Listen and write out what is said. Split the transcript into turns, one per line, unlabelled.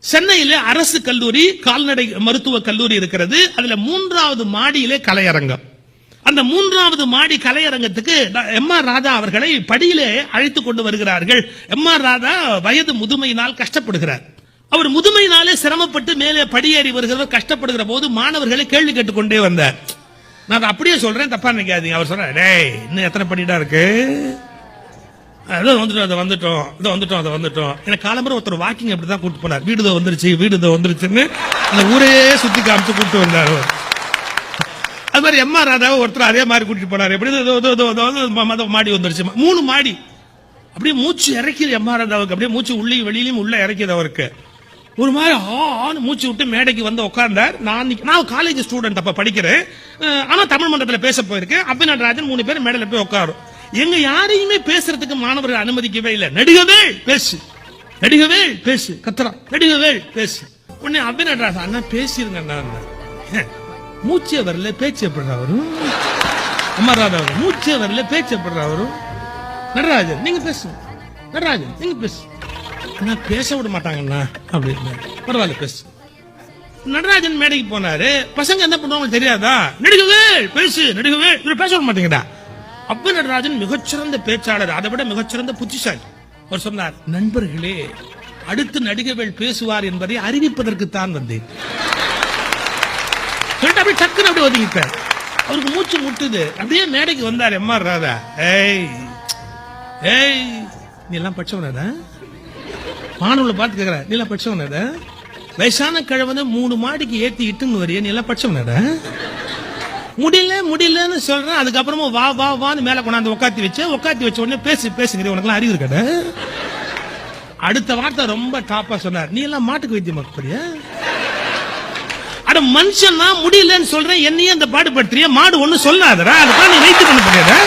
சென்னையிலே அரசு கல்லூரி கால்நடை மருத்துவ கல்லூரி இருக்கிறது. அதுல 3வது மாடியிலே கலையரங்கம். அந்த 3வது மாடி கலையரங்கத்துக்கு எம்.ஆர். ராதா அவர்களை படியிலே அழைத்துக் கொண்டு வருகிறார்கள். எம்.ஆர். ராதா வயது முதுமையினால் கஷ்டப்படுகிறார். அவர் முதுமையினாலே சிரமப்பட்டு மேலே படியேறி வருகிறவர் கஷ்டப்படுகிற போது மாணவர்களை கேள்வி கேட்டுக்கொண்டே வந்தார். நான் அப்படியே சொல்றேன், தப்பா நினைக்காதீங்க. அவர் சொல்றாரு, டேய் இன்னும் எத்தனை படிடா இருக்கு, வந்துட்டோம். எனக்கு காலம்பரம் ஒருத்தர் வாக்கிங் அப்படிதான் கூட்டு போனார். வீடு வந்துருச்சுன்னு அந்த ஊரே சுத்தி காமிச்சு கூட்டு வந்தார். அது மாதிரி எம்.ஆர். ராதாவை ஒருத்தர் அதே மாதிரி கூட்டிட்டு போனார். எப்படி மாடி வந்துருச்சு, 3 மாடி. அப்படியே மூச்சு இறக்கிது எம்.ஆர். ராதாவுக்கு. அப்படியே மூச்சு உள்ளே வெளியிலும் உள்ள இறக்கிது அவருக்கு. ஒரு மாதிரி மூச்சு விட்டு மேடைக்கு வந்து உட்கார்ந்தார். நான் காலேஜ் ஸ்டூடெண்ட், அப்ப படிக்கிறேன். ஆனா தமிழ் மன்றத்தில் பேச போயிருக்கேன். அப்ப நடராஜன் 3 பேர் மேடையில போய் உட்காரும். எங்க யாரையுமே பேசுறதுக்கு மாணவர்கள் அனுமதிக்கவே இல்லை. நடிகவே பேசு கத்துறான், நடிகவே பேசு. உடனே அப்ப நடராஜன், அண்ணா பேசிருங்க, மூச்சே வரல பேச்சு எப்படிறா வரும், எம்.ஆர். ராதா மூச்சே வரல பேச்சு எப்படிறா வரும், நடராஜன் நீங்க பேசுங்க, நடராஜன் நீங்க பேசு. ஆனா பேச விட மாட்டாங்கண்ணா அப்படின்னு. பரவாயில்ல பேசு. நடராஜன் மேடைக்கு போனாரு. பசங்க என்ன பண்ணுவாங்க தெரியாதா, நடிகவே பேசு, நடிகவே பேச விட மாட்டேங்கடா. அப்ப நடராஜன் மிகச்சிறந்த பேச்சாளர், அதை விட மிகச்சிறந்த புத்திசாலி. அவர் சொன்னார், நண்பர்களே அடுத்து நடிகவேள் பேசுவார் என்பதை அறிவிப்பதற்கு தான் வந்தேன். அப்படியே டக்குன்னு அப்படி ஒதுங்கிட்டார். அவருக்கு மூச்சு முட்டுது. அப்படியே மேடைக்கு வந்தார் எம்.ஆர். ராதா. ஏய் நீ எல்லாம் படிச்சவனடா, மாணவர்களை பார்த்து கேட்கிற, நீ எல்லாம் படிச்சவனடா, வயசான கிழவனை 3 மாடிக்கு ஏத்தி இட்டுன்னு வரைய, நீ எல்லாம் படிச்சவனடா, முடியலன்னு சொல்றேன். அதுக்கப்புறமா வான்னு மேல கொண்டாந்து உட்காத்தி வச்ச உடனே பேசுங்கிற, உனக்கு அறிவு இருக்கட. அடுத்த வார்த்தை ரொம்ப டாப்பா சொன்னார், நீ எல்லாம் மாட்டுக்கு வைத்தியம் பார்க்கறியா, அட மனுஷன் முடியலன்னு சொல்றேன், என்னையே அந்த பாடுபடுத்துறிய, மாடு ஒண்ணு சொல்லாதடா, அதுதான் நீ வைத்தியம் பண்ண போறியா.